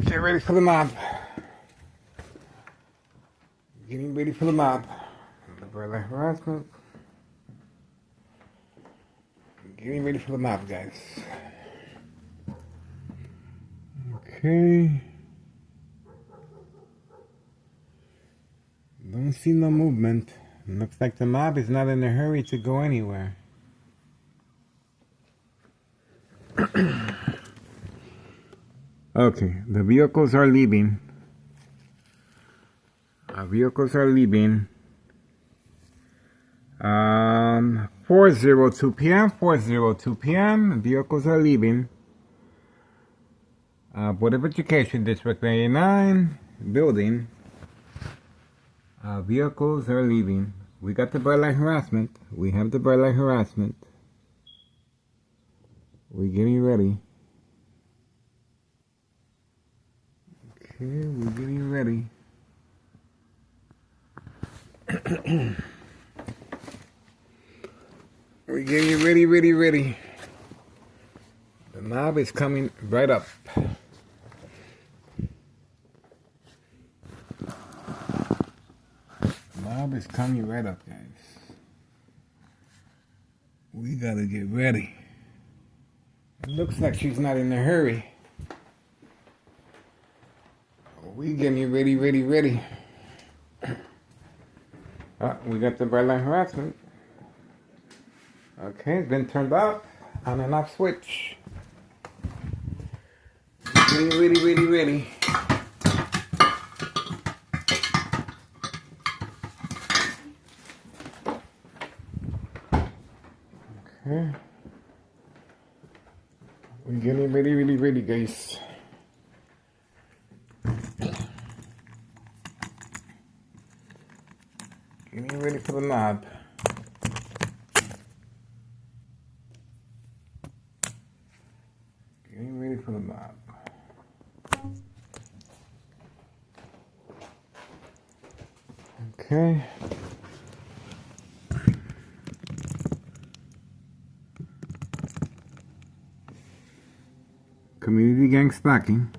Get ready for the mob. Getting ready for the mob. The brother harassment. Getting ready for the mob, guys. Okay. Don't see no movement. Looks like the mob is not in a hurry to go anywhere. Okay, the vehicles are leaving. Vehicles are leaving. 4:02 p.m. 4:02 p.m. Vehicles are leaving. Board of Education, District 99 building. Vehicles are leaving. We got the bright light harassment. We have the bright light harassment. We're getting ready. Okay, we're getting ready. We're getting ready. The mob is coming right up. The mob is coming right up, guys. We gotta get ready. It looks like she's not in a hurry. We getting ready. We got the bright light harassment. Okay, it's been turned off. On and off switch. Getting ready. Okay. We're getting ready, guys. Getting ready for the mob. Getting ready for the mob. Okay. Community gang stacking.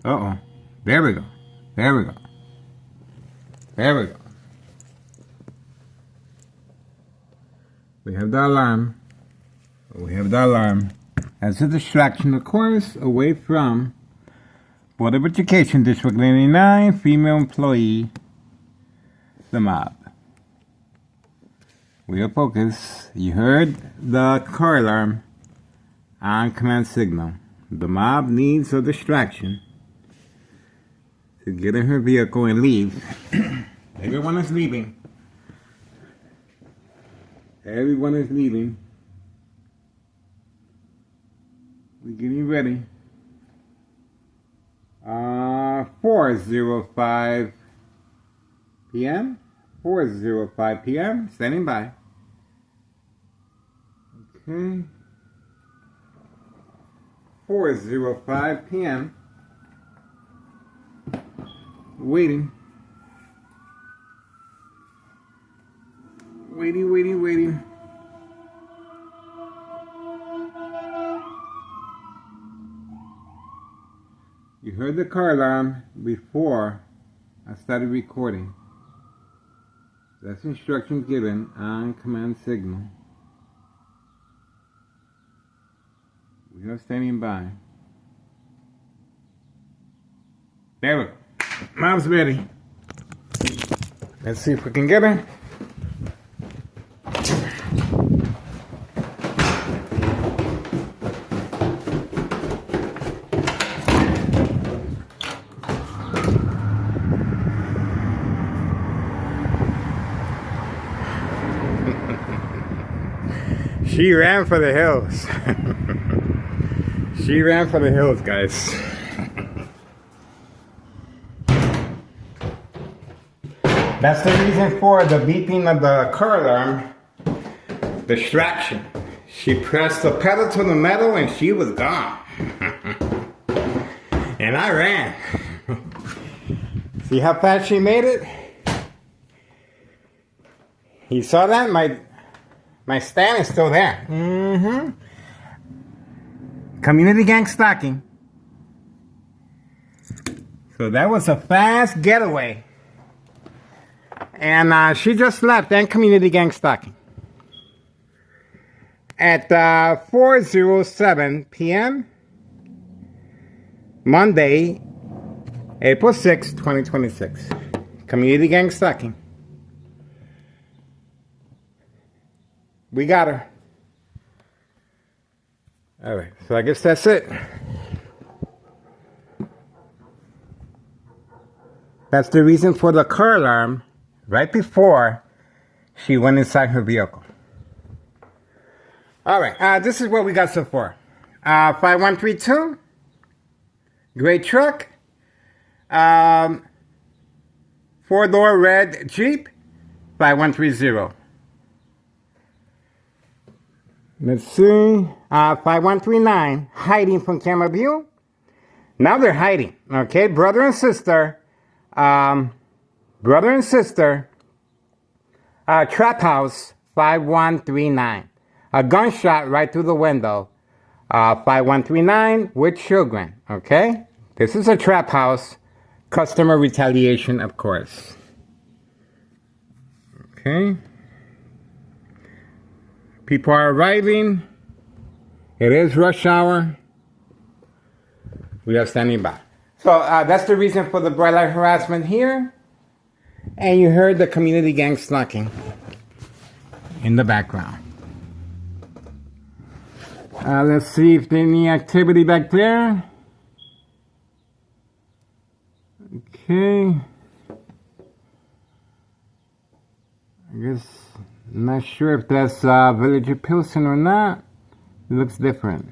Uh-oh. There we go. We have the alarm. As a distraction, of course, away from Board of Education, District 99, female employee, the mob. We are focused. You heard the car alarm on command signal. The mob needs a distraction to get in her vehicle and leave. Everyone is leaving. We're getting ready. 4:05 p.m. 4:05 p.m. Standing by. Okay. 4:05 p.m. Waiting. You heard the car alarm before I started recording. That's instructions given on command signal. We are standing by. There we go. Mom's ready. Let's see if we can get her. She ran for the hills. She ran for the hills, guys. That's the reason for the beeping of the car alarm. Distraction. She pressed the pedal to the metal and she was gone. And I ran. See how fast she made it? You saw that? My stand is still there. Community gang stalking. So that was a fast getaway. And she just left and community gang stalking. At 4:07 p.m. Monday, April 6, 2026. Community gang stalking. We got her. Alright, so I guess that's it. That's the reason for the car alarm right before she went inside her vehicle. Alright, this is what we got so far. 5132. Great truck. 4-door red Jeep. 5130. Let's see. 5139. Hiding from camera view. Now they're hiding. Okay, brother and sister. Trap house. 5139. A gunshot right through the window. 5139 with children. Okay? This is a trap house. Customer retaliation, of course. Okay. People are arriving. It is rush hour. We are standing by. So that's the reason for the bright light harassment here. And you heard the community gang stalking in the background. Let's see if there's any activity back there. Okay. I guess, I'm not sure if that's Villager Pilsen or not. It looks different.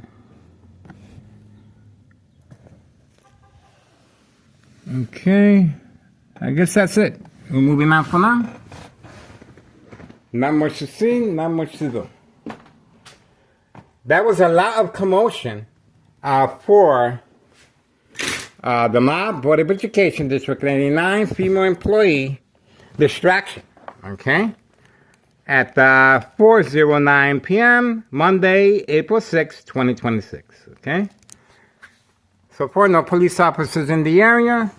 Okay. I guess that's it. We're moving on for now. Not much to see, not much to do. That was a lot of commotion for the mob, Board of Education, District 99, female employee distraction, okay? At 4:09 p.m., Monday, April 6, 2026, okay? So far, no police officers in the area.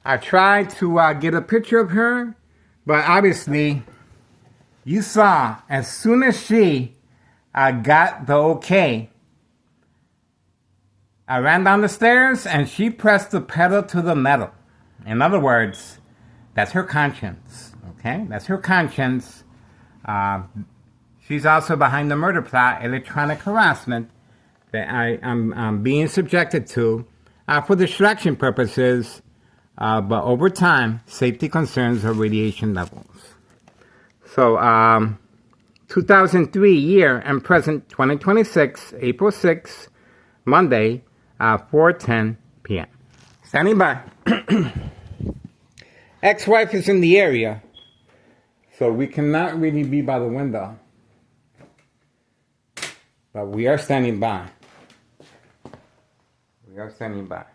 I tried to get a picture of her, but obviously, you saw, as soon as she got the okay, I ran down the stairs and she pressed the pedal to the metal. In other words, that's her conscience, okay? That's her conscience. She's also behind the murder plot, electronic harassment, that I'm being subjected to for distraction purposes, but over time, safety concerns or radiation levels. So, 2003 year and present 2026, April 6, Monday, 4:10 p.m. Standing by. Ex-wife is in the area, so we cannot really be by the window. But we are standing by. We are standing by.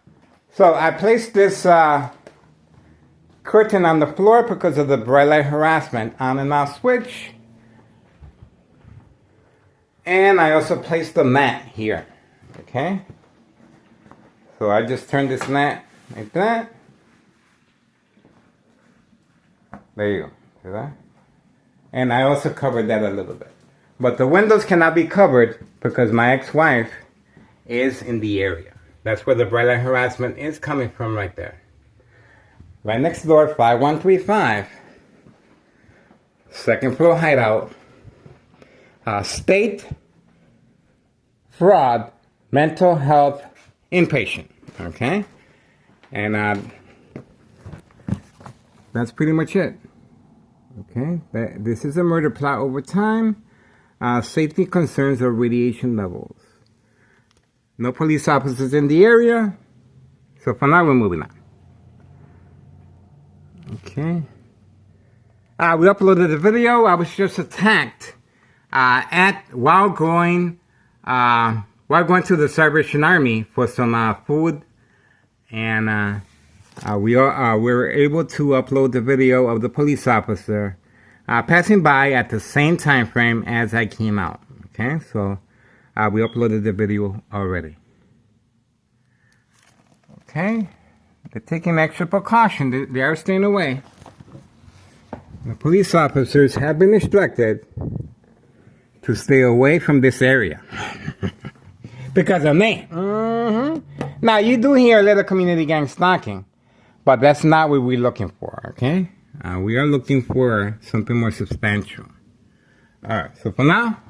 So I placed this curtain on the floor because of the bright light harassment on and off switch. And I also placed the mat here. Okay? So I just turned this mat like that. There you go. See that? And I also covered that a little bit. But the windows cannot be covered because my ex-wife is in the area. That's where the bright light harassment is coming from right there. Right next door, 5135. Second floor hideout. State fraud mental health inpatient. Okay? And that's pretty much it. Okay? This is a murder plot over time. Safety concerns or radiation levels. No police officers in the area. So for now, we're moving on. Okay. We uploaded the video. I was just attacked while going to the Salvation Army for some food, and we were able to upload the video of the police officer passing by at the same time frame as I came out. Okay, so We uploaded the video already. Okay, they're taking extra precaution. They are staying away. The police officers have been instructed to stay away from this area because of me. Now, you do hear a little community gang stalking, but that's not what we're looking for, okay? We are looking for something more substantial. All right, so for now,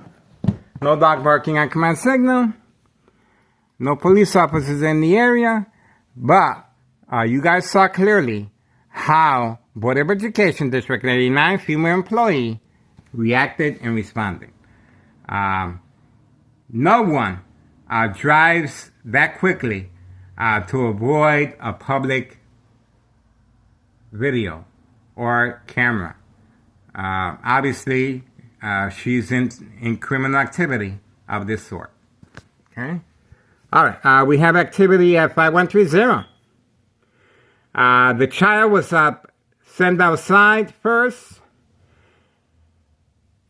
no dog barking on command signal, no police officers in the area, but you guys saw clearly how Board of Education District 89 female employee reacted and responded. No one drives that quickly to avoid a public video or camera. Obviously, she's in criminal activity of this sort. Okay? All right, we have activity at 5130. The child was sent outside first.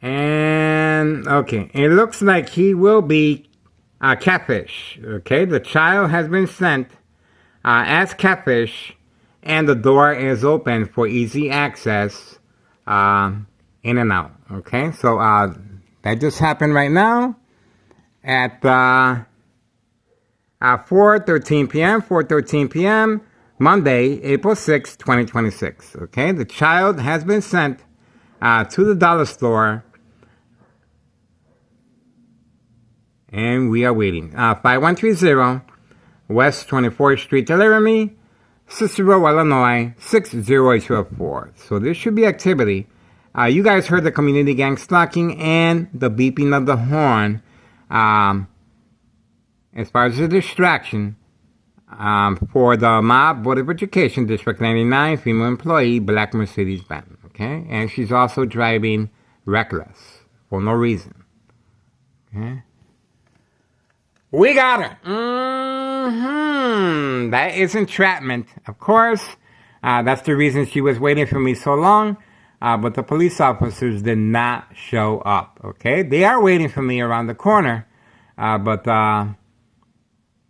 And, okay, it looks like he will be catfish. Okay, the child has been sent as catfish, and the door is open for easy access in and out. Okay, so that just happened right now at 4:13 p.m., 4:13 p.m., Monday, April 6, 2026. Okay, the child has been sent to the dollar store, and we are waiting. 5130 West 24th Street, Laramie, Cicero, Illinois, 60804. So there should be activity. You guys heard the community gang stalking and the beeping of the horn. As far as the distraction, for the mob Board of Education District 99 female employee, black Mercedes-Benz. Okay, and she's also driving reckless for no reason. Okay, we got her. That is entrapment, of course. That's the reason she was waiting for me so long. But the police officers did not show up. Okay, they are waiting for me around the corner, but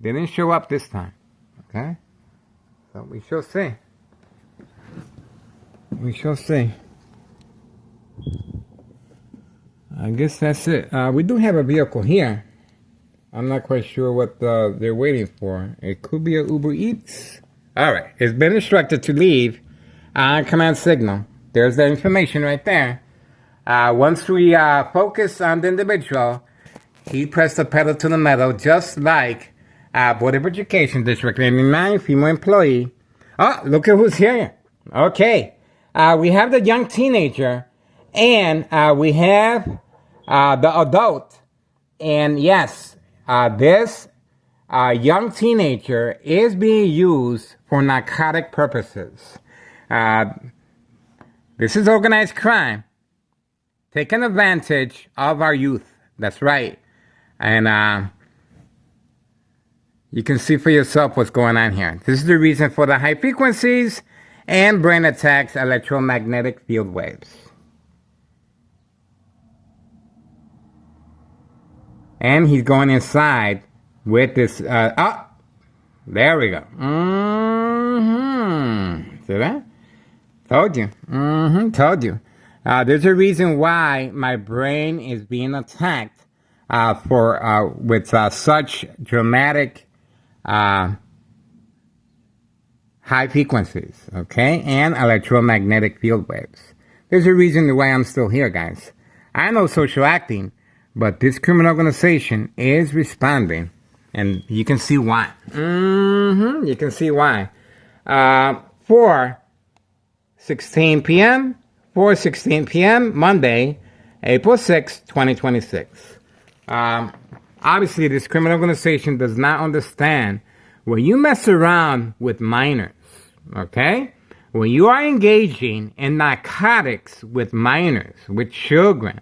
they didn't show up this time. Okay, so we shall see. We shall see. I guess that's it. We do have a vehicle here. I'm not quite sure what they're waiting for. It could be a Uber Eats. All right. It's been instructed to leave on command signal. There's the information right there. Once we focus on the individual, he pressed the pedal to the metal, just like Board of Education District 99 female employee. Oh, look at who's here. Okay. We have the young teenager, and we have the adult. And yes, this young teenager is being used for narcotic purposes. This is organized crime, taking advantage of our youth. That's right. And you can see for yourself what's going on here. This is the reason for the high frequencies and brain attacks, electromagnetic field waves. And he's going inside with this, there we go. See that? Told you. Told you. There's a reason why my brain is being attacked with such dramatic high frequencies, okay, and electromagnetic field waves. There's a reason why I'm still here, guys. I know social acting, but this criminal organization is responding, and you can see why. You can see why. 4:16 p.m., 4:16 p.m., Monday, April 6, 2026. Obviously, this criminal organization does not understand when you mess around with minors, okay? When you are engaging in narcotics with minors, with children,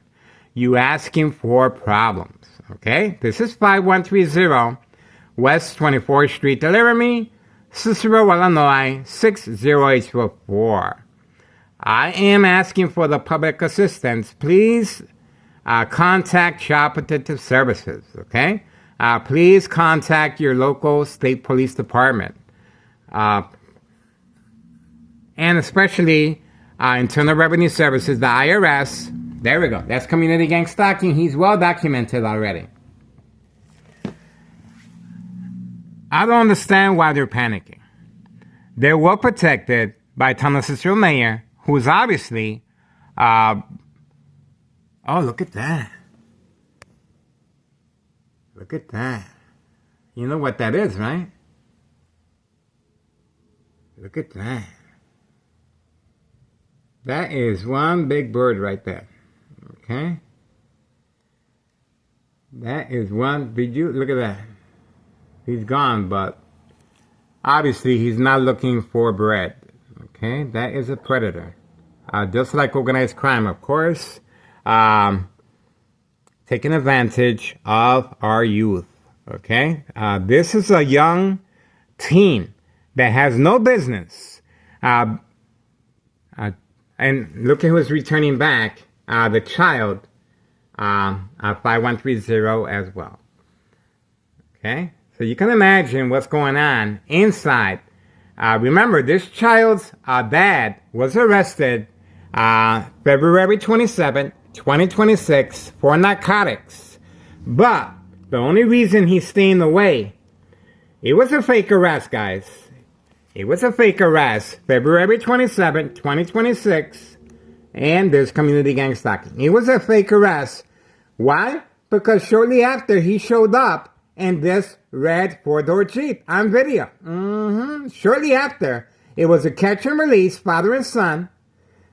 you asking for problems, okay? This is 5130 West 24th Street, Laramie, Cicero, Illinois, 60804. I am asking for the public assistance. Please contact Child Protective Services, okay? Please contact your local state police department. And especially Internal Revenue Services, the IRS. There we go. That's community gang stalking. He's well documented already. I don't understand why they're panicking. They're well protected by Town Cicero Mayor, who's obviously... oh, look at that. Look at that. You know what that is, right? Look at that. That is one big bird right there. Okay? That is one... Look at that. He's gone, but obviously he's not looking for bread. Okay? That is a predator. Just like organized crime, of course. Taking advantage of our youth. Okay? This is a young teen that has no business. And look at who's returning back. The child, 5130 as well. Okay? So you can imagine what's going on inside. Remember, this child's dad was arrested February 27, 2026 for narcotics. But the only reason he's staying away, it was a fake arrest, guys. It was a fake arrest, February 27, 2026, and there's community gang stalking. It was a fake arrest. Why? Because shortly after he showed up in this red four-door Jeep on video. Shortly after, it was a catch and release, father and son,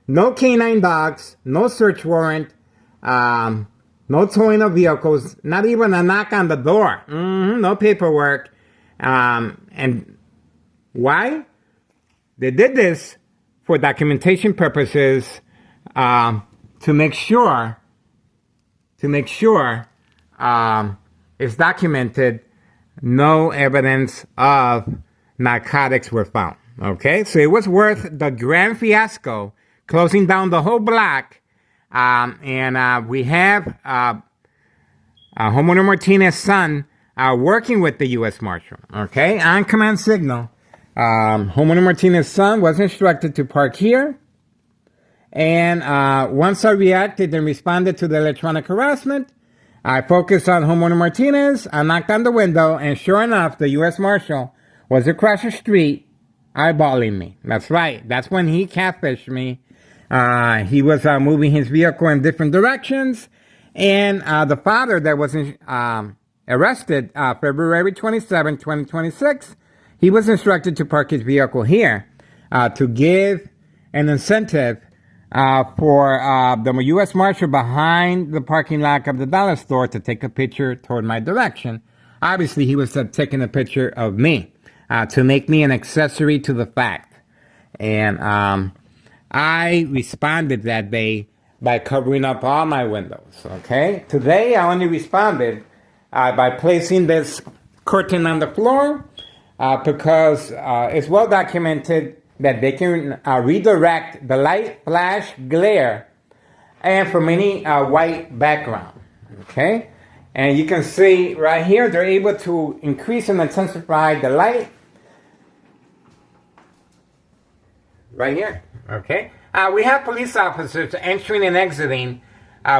no canine dogs, no search warrant, no towing of vehicles, not even a knock on the door, no paperwork. And why? They did this for documentation purposes, to make sure it's documented no evidence of narcotics were found. Okay, so it was worth the grand fiasco, closing down the whole block. And we have Homeowner Martinez's son working with the U.S. Marshal. Okay, on command signal. Homeowner Martinez's son was instructed to park here. And once I reacted and responded to the electronic harassment, I focused on Homeowner Martinez. I knocked on the window, and sure enough, the U.S. Marshal was across the street eyeballing me. That's right. That's when he catfished me. He was moving his vehicle in different directions. And the father that was arrested February 27, 2026, he was instructed to park his vehicle here to give an incentive for the U.S. Marshal behind the parking lot of the dollar store to take a picture toward my direction. Obviously, he was taking a picture of me to make me an accessory to the fact. And I responded that day by covering up all my windows, okay? Today, I only responded by placing this curtain on the floor because it's well documented that they can redirect the light, flash, glare, and from any white background, okay? And you can see right here, they're able to increase and intensify the light. Right here, okay? We have police officers entering and exiting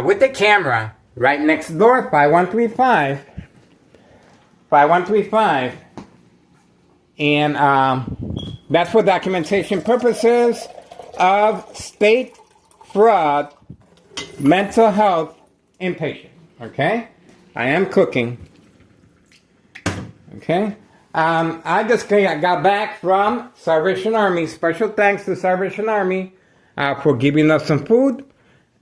with the camera right next door, 5135. 5135. And that's for documentation purposes of state fraud, mental health inpatient, okay? I am cooking, okay? I just got back from Salvation Army. Special thanks to Salvation Army for giving us some food.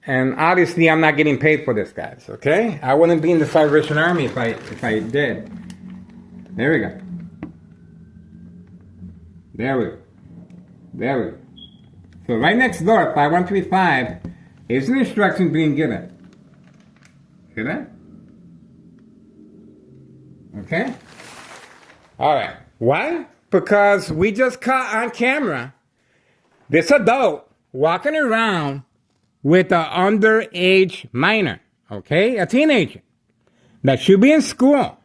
And obviously, I'm not getting paid for this, guys, okay? I wouldn't be in the Salvation Army if I did. There we go. There we go. There we go. So right next door, 5135, is an instruction being given. See that? Okay? All right. Why? Because we just caught on camera this adult walking around with an underage minor. okay? A teenager that should be in school,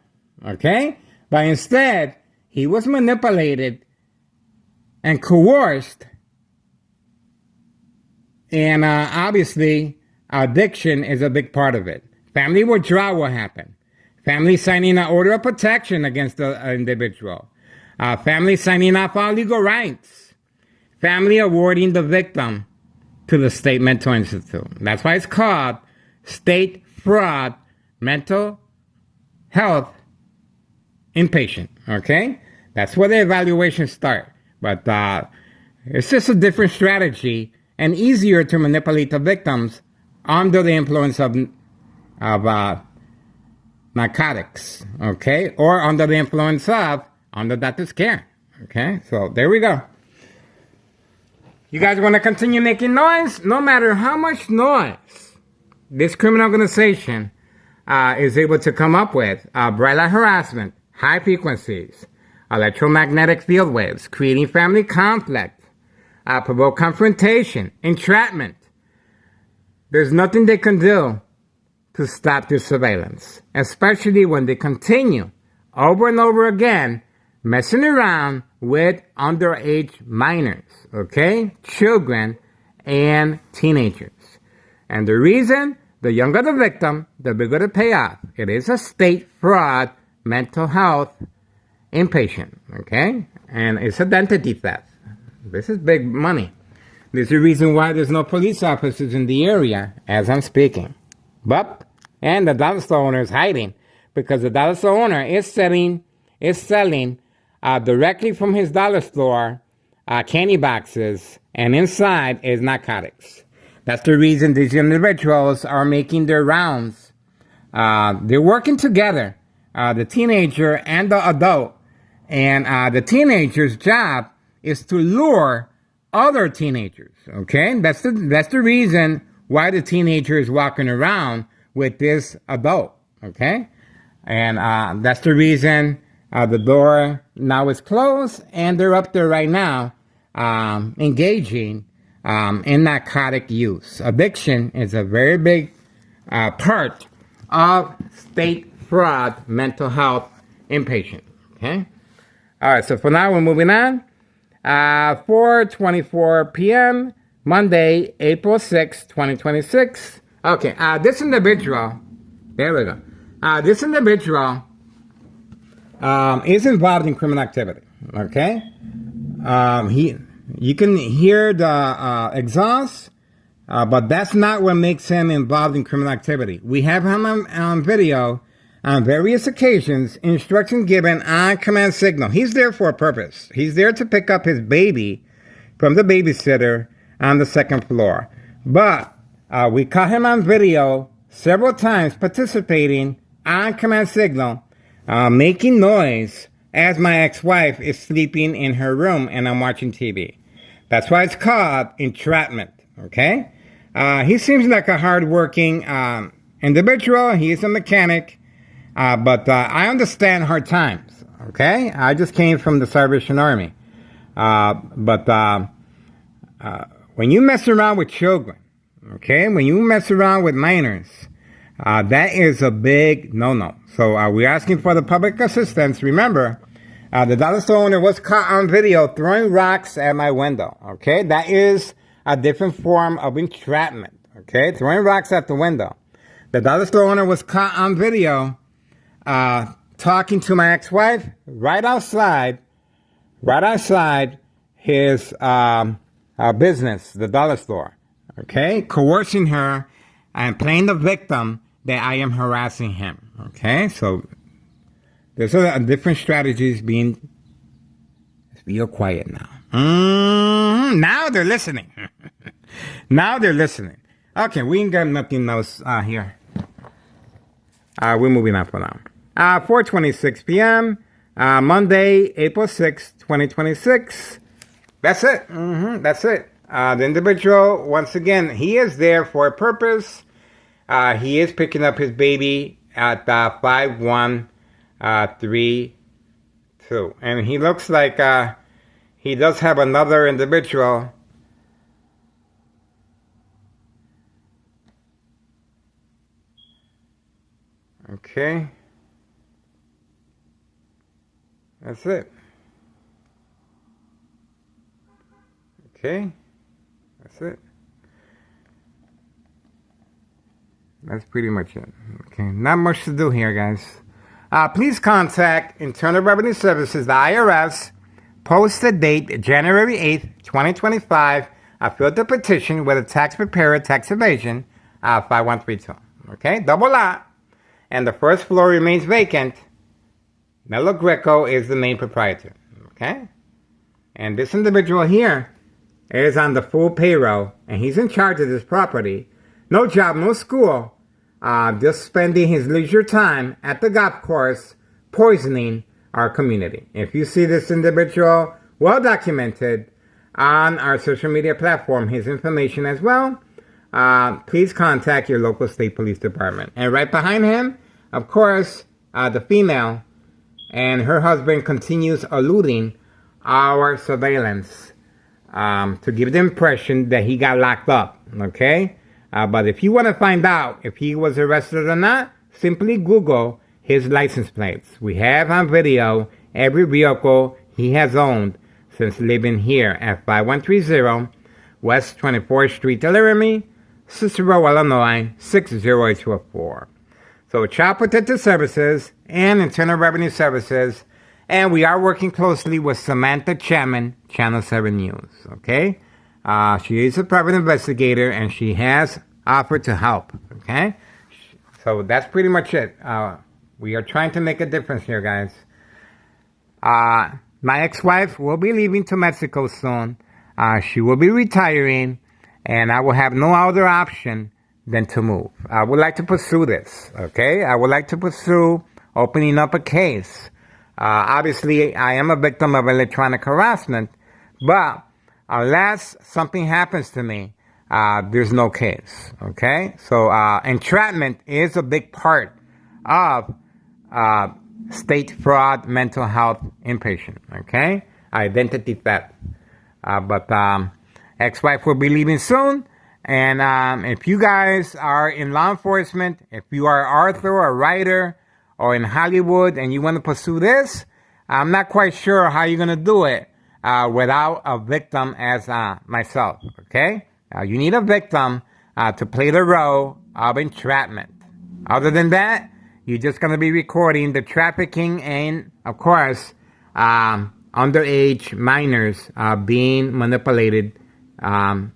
okay? But instead, he was manipulated and coerced. And obviously, addiction is a big part of it. Family withdrawal will happen. Family signing an order of protection against the individual. Family signing off all legal rights. Family awarding the victim to the state mental institute. That's why it's called state fraud mental health inpatient. Okay? That's where the evaluations start. But it's just a different strategy and easier to manipulate the victims under the influence of narcotics, okay? Or under the influence of under doctor's care, okay? So there we go. You guys want to continue making noise? No matter how much noise this criminal organization is able to come up with, bright light harassment, high frequencies, electromagnetic field waves, creating family conflict, provoke confrontation, entrapment. There's nothing they can do to stop this surveillance, especially when they continue over and over again messing around with underage minors, okay? Children and teenagers. And the reason, the younger the victim, the bigger the payoff. It is a state fraud mental health inpatient, okay? And it's identity theft. This is big money. There's a reason why there's no police officers in the area as I'm speaking. And the dollar store owner is hiding because the dollar store owner is selling directly from his dollar store candy boxes, and inside is narcotics. That's the reason these individuals are making their rounds. They're working together, the teenager and the adult. And the teenager's job is to lure other teenagers, okay? That's the reason why the teenager is walking around with this adult, okay? And that's the reason the door now is closed, and they're up there right now engaging in narcotic use. Addiction is a very big part of state fraud mental health inpatient, okay? All right, so for now, we're moving on. 4:24 p.m., Monday, April 6, 2026. Okay, this individual, there we go. This individual is involved in criminal activity, okay? You can hear the exhaust, but that's not what makes him involved in criminal activity. We have him on video on various occasions, instructions given on command signal. He's there for a purpose. He's there to pick up his baby from the babysitter on the second floor. But we caught him on video several times participating on command signal, making noise as my ex-wife is sleeping in her room and I'm watching TV. That's why it's called entrapment, okay? He seems like a hard-working individual. He is a mechanic. But I understand hard times, okay? I just came from the Salvation Army. But when you mess around with children, okay? When you mess around with minors, that is a big no-no. So we're asking for the public assistance. Remember, the dollar store owner was caught on video throwing rocks at my window, okay? That is a different form of entrapment, okay? Throwing rocks at the window. The dollar store owner was caught on video talking to my ex-wife right outside his business, the dollar store, okay? Coercing her and playing the victim that I am harassing him, okay? So there's a different strategies being real quiet now. Now they're listening. Now they're listening. Okay, we ain't got nothing else here. We're moving on for now. 4:26 p.m., Monday, April 6, 2026. That's it. That's it. The individual, once again, he is there for a purpose. He is picking up his baby at 5132. And he looks like he does have another individual. Okay. That's it. Okay. That's it. That's pretty much it. Okay. Not much to do here, guys. Please contact Internal Revenue Services, the IRS. Post the date January 8th, 2025. I filled the petition with a tax preparer, tax evasion, 5132. Okay, double lot. And the first floor remains vacant. Melo Greco is the main proprietor. Okay? And this individual here is on the full payroll, and he's in charge of this property. No job, no school. Just spending his leisure time at the golf course, poisoning our community. If you see this individual well documented on our social media platform, his information as well, please contact your local state police department. And right behind him, of course, the female and her husband continues eluding our surveillance to give the impression that he got locked up, okay? But if you want to find out if he was arrested or not, simply Google his license plates. We have on video every vehicle he has owned since living here at 5130 West 24th Street, Laramie, Cicero, Illinois, 60824. So Child Protective Services and Internal Revenue Services, and we are working closely with Samantha Chapman, Channel 7 News, okay? She is a private investigator, and she has offered to help, okay? So that's pretty much it. We are trying to make a difference here, guys. My ex-wife will be leaving to Mexico soon. She will be retiring, and I will have no other option than to move. I would like to pursue this, okay? I would like to pursue opening up a case. Obviously, I am a victim of electronic harassment, but unless something happens to me, there's no case, okay? So entrapment is a big part of state fraud, mental health, inpatient, okay? Identity theft. But ex-wife will be leaving soon. And if you guys are in law enforcement, if you are an author or a writer or in Hollywood and you want to pursue this, I'm not quite sure how you're going to do it without a victim as myself, okay? You need a victim to play the role of entrapment. Other than that, you're just going to be recording the trafficking and, of course, underage minors being manipulated and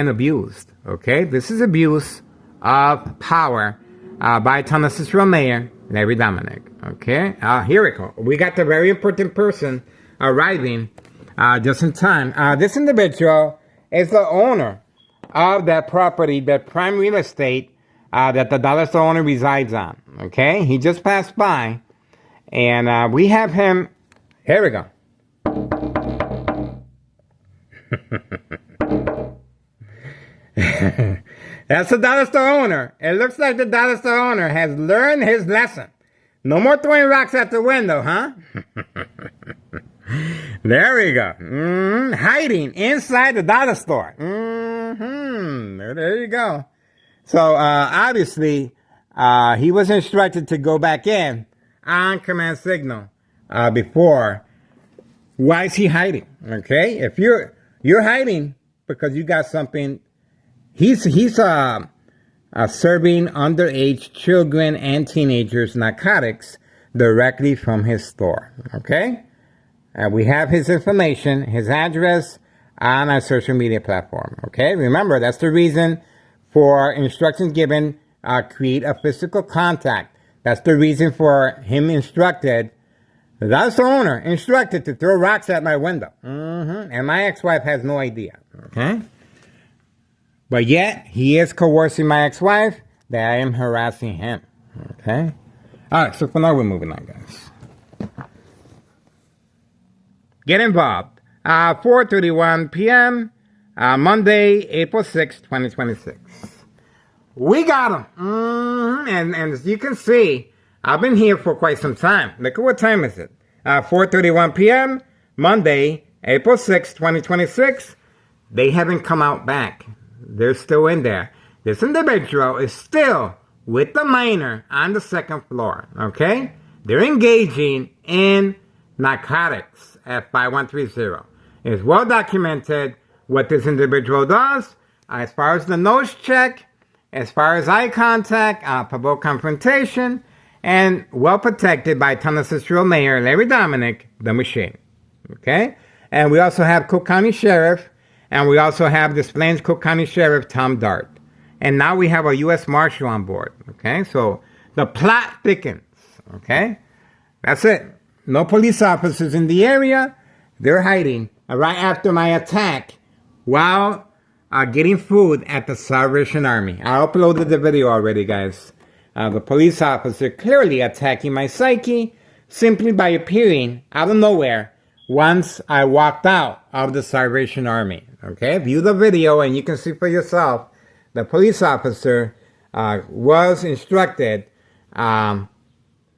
abused, okay? This is abuse of power by Township Cicero Mayor Larry Dominic, okay? Here we go. We got the very important person arriving just in time. This individual is the owner of that property, that prime real estate that the dollar store owner resides on, okay? He just passed by, and we have him. Here we go. That's the dollar store owner. It looks like the dollar store owner has learned his lesson. No more throwing rocks at the window, huh? There we go. Hiding inside the dollar store. There you go. So, obviously, he was instructed to go back in on command signal before. Why is he hiding? Okay? If you're hiding because you got something. He's serving underage children and teenagers narcotics directly from his store, okay? We have his information, his address on our social media platform, okay? Remember, that's the reason for instructions given, create a physical contact. That's the reason for him instructed, that's the owner, instructed to throw rocks at my window. And my ex-wife has no idea, okay? But yet, he is coercing my ex-wife that I am harassing him. Okay? Alright, so for now, we're moving on, guys. Get involved. 4:31 p.m., Monday, April 6, 2026. We got him. And as you can see, I've been here for quite some time. Look at what time is it. 4:31 p.m., Monday, April 6, 2026. They haven't come out back. They're still in there. This individual is still with the minor on the second floor, okay? They're engaging in narcotics at 5130. It's well documented what this individual does as far as the nose check, as far as eye contact, provoke confrontation, and well protected by Tennessee Mayor Larry Dominic, the machine, okay? And we also have Cook County Sheriff, and we also have Des Plaines Cook County Sheriff Tom Dart. And now we have a U.S. Marshal on board, okay? So the plot thickens, okay? That's it. No police officers in the area. They're hiding right after my attack while getting food at the Salvation Army. I uploaded the video already, guys. The police officer clearly attacking my psyche simply by appearing out of nowhere once I walked out of the Salvation Army. Okay, view the video and you can see for yourself. The police officer was instructed,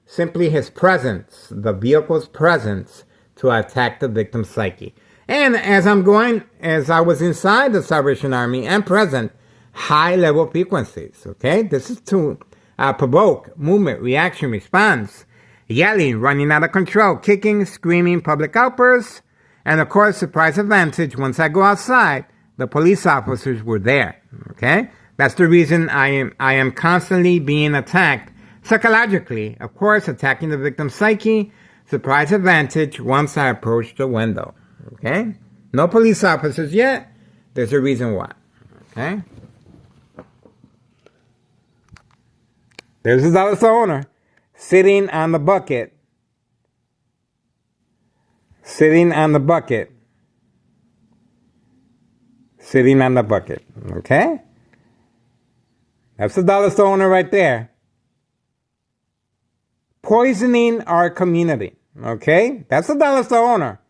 simply his presence, the vehicle's presence, to attack the victim's psyche. And as I was inside the Salvation Army and present, high-level frequencies, okay? This is to provoke movement, reaction, response, yelling, running out of control, kicking, screaming, public outbursts, and of course, surprise advantage. Once I go outside, the police officers were there, okay? That's the reason I am constantly being attacked psychologically. Of course, attacking the victim's psyche, surprise advantage once I approach the window, okay? No police officers yet. There's a reason why, okay? There's the dollar store owner sitting on the bucket. Sitting on the bucket. Sitting on the bucket. Okay? That's the dollar store owner right there. Poisoning our community. Okay? That's the dollar store owner.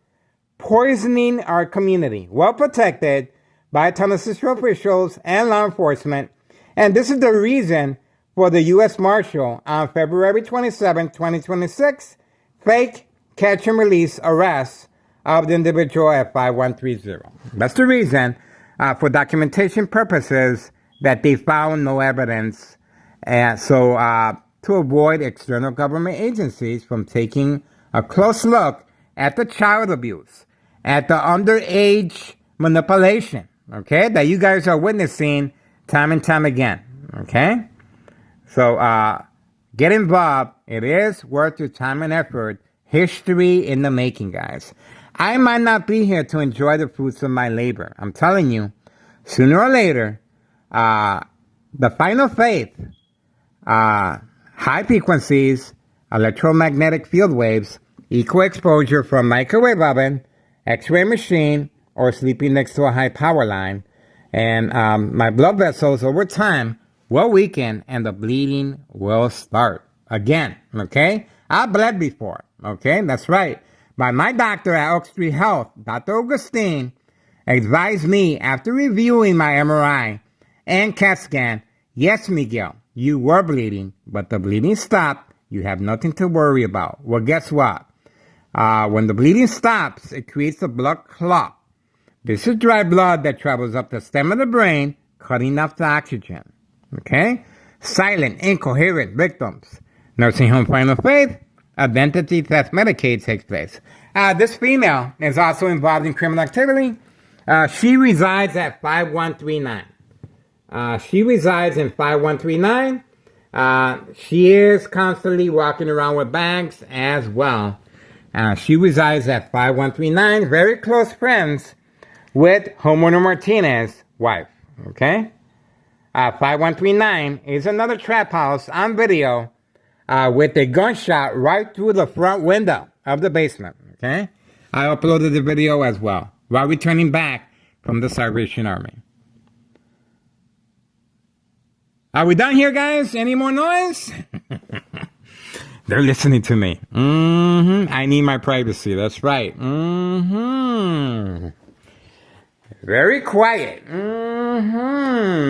Poisoning our community. Well protected by Tennessee officials and law enforcement. And this is the reason for the U.S. Marshal on February 27, 2026, fake catch and release arrest of the individual at 5130. That's the reason, for documentation purposes, that they found no evidence. And so to avoid external government agencies from taking a close look at the child abuse, at the underage manipulation, okay, that you guys are witnessing time and time again, okay? So, get involved. It is worth your time and effort. History in the making, guys. I might not be here to enjoy the fruits of my labor. I'm telling you, sooner or later, the final faith, high frequencies, electromagnetic field waves, equal exposure from microwave oven, x-ray machine, or sleeping next to a high power line, and my blood vessels over time will weaken and the bleeding will start again, okay? I bled before, okay? That's right. But my doctor at Oak Street Health, Dr. Augustine, advised me after reviewing my MRI and CAT scan, yes, Miguel, you were bleeding, but the bleeding stopped. You have nothing to worry about. Well, guess what? When the bleeding stops, it creates a blood clot. This is dry blood that travels up the stem of the brain, cutting off the oxygen. Okay? Silent, incoherent victims. Nursing home final faith, identity theft Medicaid takes place. This female is also involved in criminal activity. She resides at 5139. She resides in 5139. She is constantly walking around with bags as well. She resides at 5139, very close friends with homeowner Martinez's wife. Okay? 5139 is another trap house on video with a gunshot right through the front window of the basement. Okay? I uploaded the video as well while returning back from the Salvation Army. Are we done here, guys? Any more noise? They're listening to me. I need my privacy. That's right. Very quiet.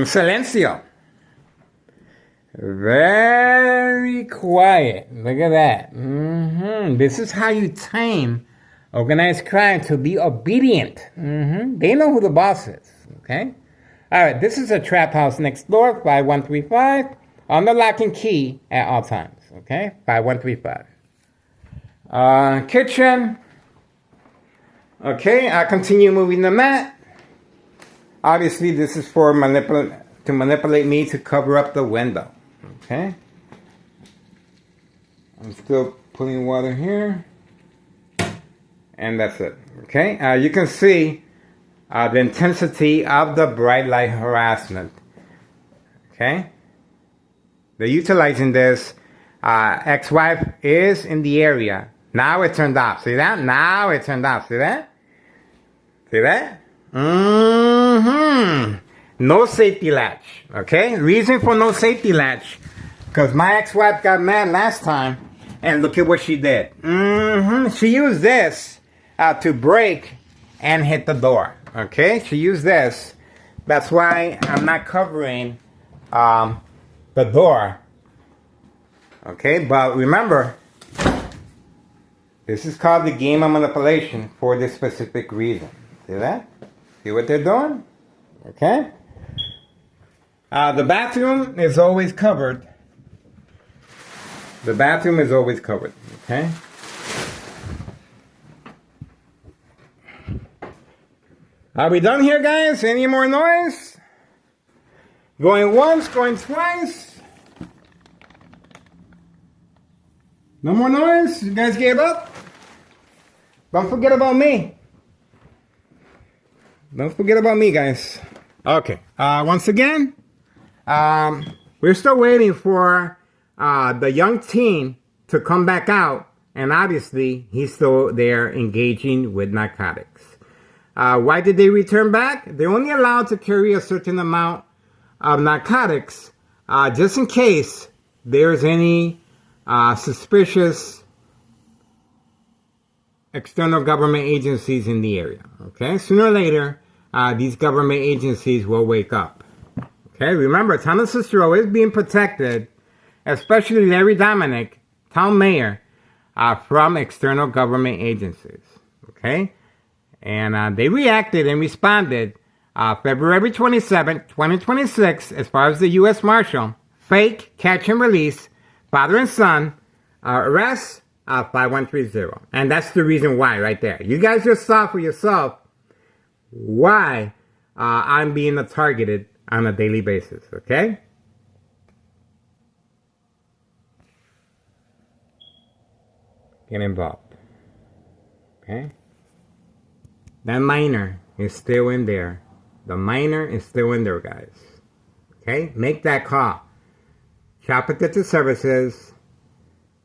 Silencio. Very quiet. Look at that. This is how you tame organized crime to be obedient. They know who the boss is. Okay? All right, this is a trap house next door, 5135. on the lock and key at all times. Okay, 5135. Kitchen. Okay, I continue moving the mat. Obviously, this is for to manipulate me to cover up the window. Okay. I'm still putting water here. And that's it. Okay, you can see the intensity of the bright light harassment. Okay, they're utilizing this. Ex-wife is in the area. Now it turned off. See that? Now it turned off. See that? See that? No safety latch. Okay, reason for no safety latch, because my ex-wife got mad last time, and look at what she did. She used this to break and hit the door. Okay, she used this. That's why I'm not covering the door. Okay, but remember, this is called the game of manipulation for this specific reason. See that? See what they're doing? Okay. The bathroom is always covered. The bathroom is always covered. Okay. Are we done here, guys? Any more noise? Going once, going twice. No more noise? You guys gave up? Don't forget about me. Don't forget about me, guys. Okay. Once again, we're still waiting for the young teen to come back out. And obviously, he's still there engaging with narcotics. Why did they return back? They're only allowed to carry a certain amount of narcotics just in case there's any suspicious external government agencies in the area. Okay, sooner or later, these government agencies will wake up. Okay, remember, Town of Cicero is being protected, especially Larry Dominic, town mayor, from external government agencies. Okay, and they reacted and responded February 27, 2026, as far as the U.S. Marshal, fake catch and release, father and son, arrest 5130. And that's the reason why right there. You guys just saw for yourself why I'm being targeted on a daily basis, okay? Get involved, okay? That minor is still in there. The minor is still in there, guys. Okay? Make that call. Child Protective Services.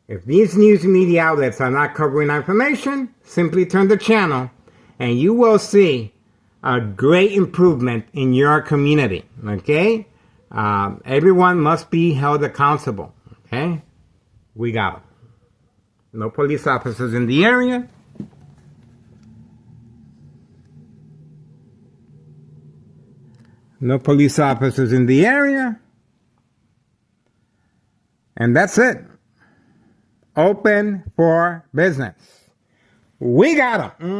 If these news media outlets are not covering information, simply turn the channel and you will see a great improvement in your community. Okay? Everyone must be held accountable. Okay? We got them. No police officers in the area. No police officers in the area. And that's it. Open for business. We got them.